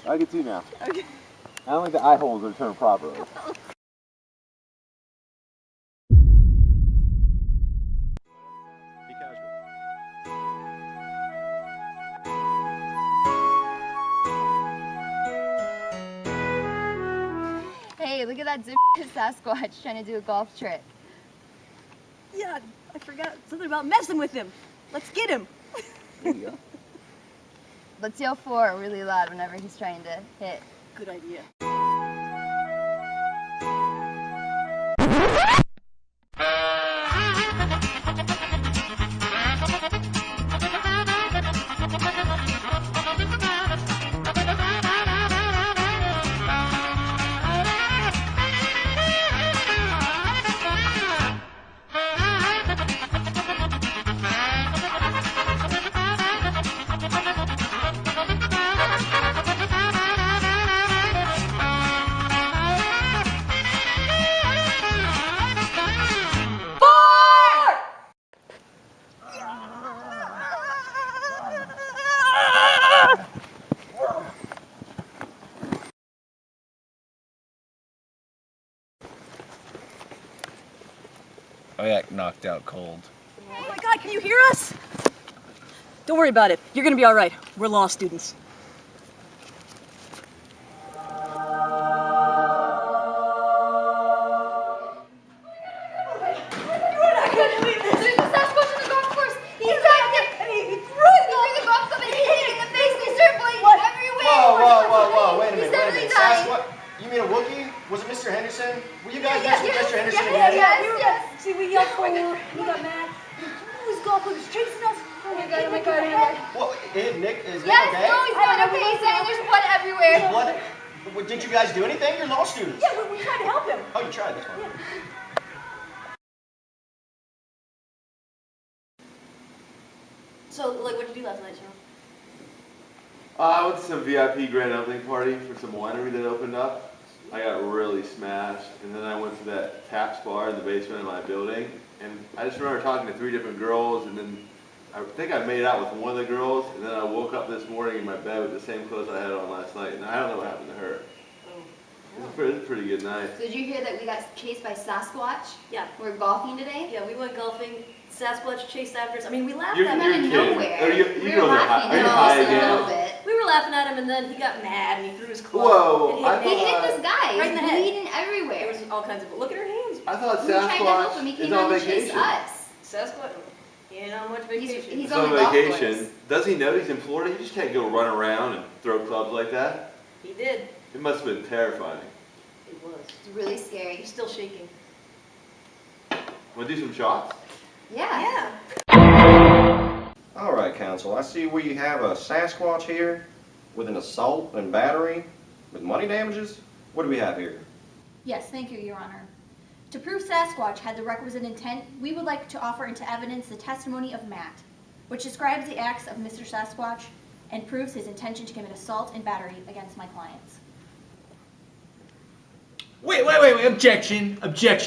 I can see now. Okay. I don't think the eye holes are turned properly. Be casual. Hey, look at that Sasquatch trying to do a golf trick. Yeah, I forgot something about messing with him. Let's get him. There you go. Let's yell "4" really loud whenever he's trying to hit. Good idea. I got knocked out cold. Oh my God, can you hear us? Don't worry about it. You're gonna be all right. We're law students. There's a Sasquatch on the golf course. He's out there. And he threw the golf club and hit it in the face. He's circling everywhere. Whoa, wait a He's minute, definitely dying. Sasquatch? You mean a Wookiee? Was it Mr. Henderson? Were you guys Yes, with yes, Mr. Henderson yes, again? yes. See, we yelled for you. We got mad. His golf club was chasing us. Oh my God, oh my God, oh my God. What, Nick, is Nick Yes, okay? no, he's doing okay. He's saying there's blood everywhere. What, did you guys do anything? You're law students. Yeah, we tried to help him. Oh, you tried, that's fine. Yeah. So, like, what'd you do last night, Sean? I went to some VIP grand opening party for some winery that opened up. I got really smashed, and then I went to that Taps bar in the basement of my building, and I just remember talking to 3 different girls, and then I think I made out with one of the girls, and then I woke up this morning in my bed with the same clothes I had on last night, and I don't know what happened to her. It was a pretty good night. So did you hear that we got chased by Sasquatch? Yeah. We're golfing today? Yeah, we went golfing. Sasquatch chased after us. I mean, we laughed You're at Out him. of kidding. nowhere. Are you We girls were are high- laughing are you at high us a again? little bit. We were laughing at him, and then he got mad, and he threw his club. Whoa, and He hit hit this guy. Right in the He's head. bleeding There everywhere. was all kinds of. Look at her hands. I thought We were trying to help him. Sasquatch He is came on out to chase vacation. us. Sasquatch. He ain't on much vacation. He's He's on on the golf vacation. course. Does he know he's in Florida? He just can't go run around and throw clubs like that. He did. It must have been terrifying. It was. It's really scary. He's still shaking. Want to do some shots? Yeah. All right, counsel, I see we have a Sasquatch here with an assault and battery with money damages. What do we have here? Yes, thank you, Your Honor. To prove Sasquatch had the requisite intent, we would like to offer into evidence the testimony of Matt, which describes the acts of Mr. Sasquatch and proves his intention to commit assault and battery against my clients. Wait, objection,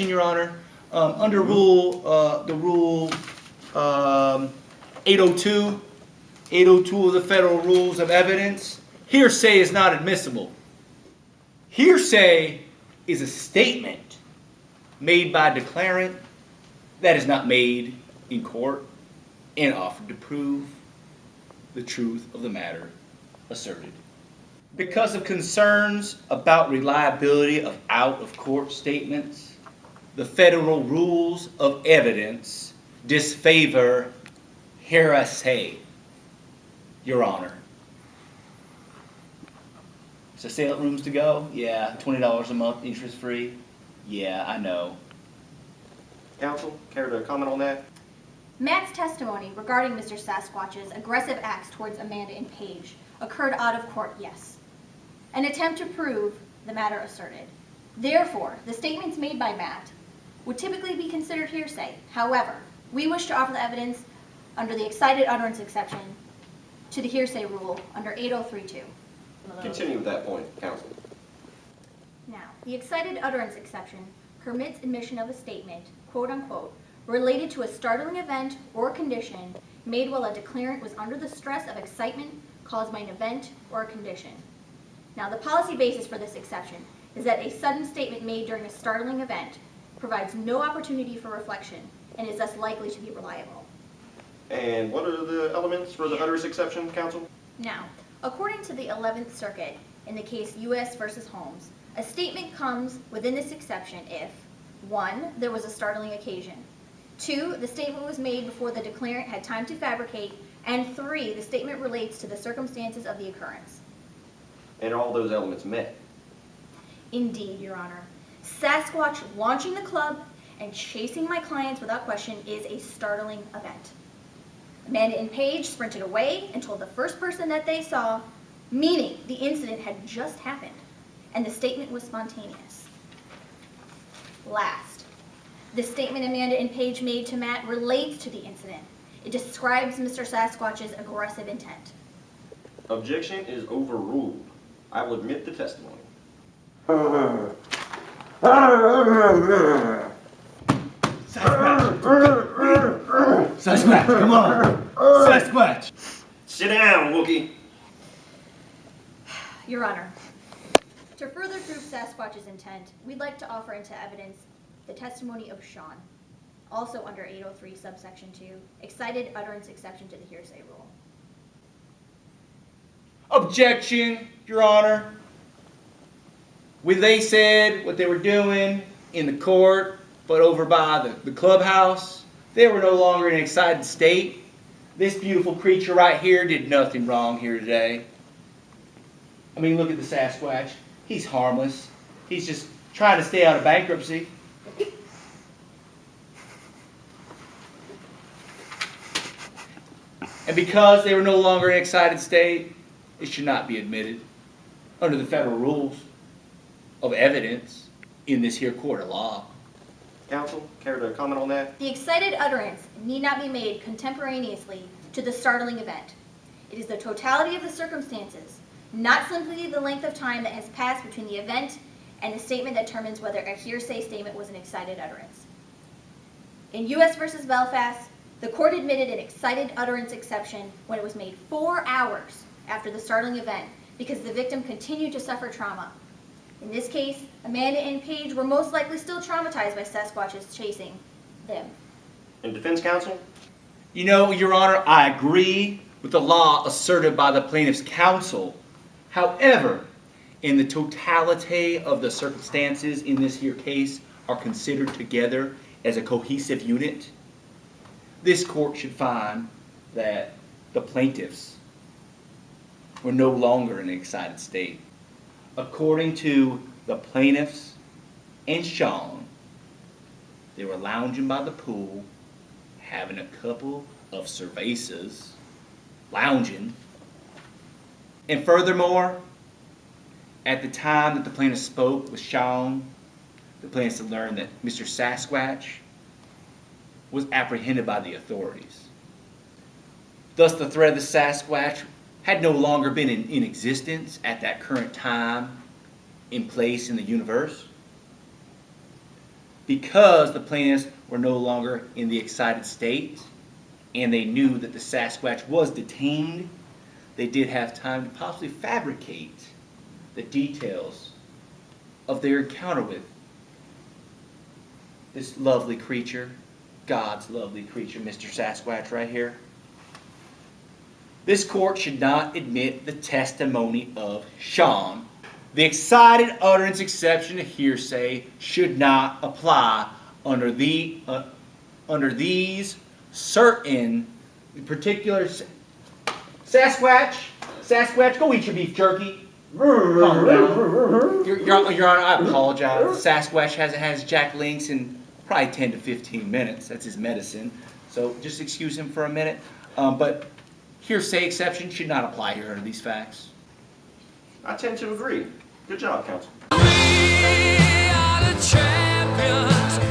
Your Honor. Under rule 802 of the Federal Rules of Evidence, hearsay is not admissible. Hearsay is a statement made by a declarant that is not made in court and offered to prove the truth of the matter asserted. Because of concerns about reliability of out-of-court statements, the Federal Rules of Evidence disfavor hearsay, Your Honor. So sale rooms to go? Yeah. $20 a month, interest-free? Yeah, I know. Counsel, care to comment on that? Matt's testimony regarding Mr. Sasquatch's aggressive acts towards Amanda and Paige occurred out of court, yes. An attempt to prove the matter asserted. Therefore, the statements made by Matt would typically be considered hearsay. However, we wish to offer the evidence under the excited utterance exception to the hearsay rule under 8032. Continue with that point, counsel. Now, the excited utterance exception permits admission of a statement, quote unquote, related to a startling event or condition made while a declarant was under the stress of excitement caused by an event or a condition. Now, the policy basis for this exception is that a sudden statement made during a startling event provides no opportunity for reflection and is thus likely to be reliable. And what are the elements for the utterance exception, counsel? Now, according to the 11th Circuit in the case U.S. versus Holmes, a statement comes within this exception if 1. There was a startling occasion, 2. The statement was made before the declarant had time to fabricate, and 3. The statement relates to the circumstances of the occurrence. And are all those elements met? Indeed, Your Honor. Sasquatch launching the club and chasing my clients without question is a startling event. Amanda and Paige sprinted away and told the first person that they saw, meaning the incident had just happened, and the statement was spontaneous. Last, the statement Amanda and Paige made to Matt relates to the incident. It describes Mr. Sasquatch's aggressive intent. Objection is overruled. I will admit the testimony. Sasquatch, come on! Sasquatch! Sit down, Wookie. Your Honor, to further prove Sasquatch's intent, we'd like to offer into evidence the testimony of Sean, also under 803 subsection 2, excited utterance exception to the hearsay rule. Objection, Your Honor. When they said what they were doing in the court, but over by the clubhouse, they were no longer in an excited state. This beautiful creature right here did nothing wrong here today. I mean, look at the Sasquatch. He's harmless. He's just trying to stay out of bankruptcy. And because they were no longer in an excited state, it should not be admitted under the federal rules of evidence in this here court of law. Counsel, care to comment on that? The excited utterance need not be made contemporaneously to the startling event. It is the totality of the circumstances, not simply the length of time that has passed between the event and the statement that determines whether a hearsay statement was an excited utterance. In U.S. versus Belfast, the court admitted an excited utterance exception when it was made 4 hours after the startling event because the victim continued to suffer trauma. In this case, Amanda and Paige were most likely still traumatized by Sasquatch's chasing them. And defense counsel? You know, Your Honor, I agree with the law asserted by the plaintiff's counsel. However, in the totality of the circumstances in this here case are considered together as a cohesive unit, this court should find that the plaintiffs were no longer in an excited state. According to the plaintiffs and Sean, they were lounging by the pool, having a couple of cervezas, lounging. And furthermore, at the time that the plaintiff spoke with Sean, the plaintiff learned that Mr. Sasquatch was apprehended by the authorities. Thus, the threat of the Sasquatch had no longer been in existence at that current time in place in the universe. Because the plaintiffs were no longer in the excited state and they knew that the Sasquatch was detained, they did have time to possibly fabricate the details of their encounter with this lovely creature, God's lovely creature, Mr. Sasquatch right here. This court should not admit the testimony of Sean. The excited utterance exception to hearsay should not apply under these certain particular... Sasquatch, go eat your beef jerky. Calm down. Your Honor, I apologize. Sasquatch hasn't had his Jack Links in probably 10 to 15 minutes. That's his medicine. So just excuse him for a minute. But hearsay exception should not apply here under these facts. I tend to agree. Good job, counsel. We are the champions.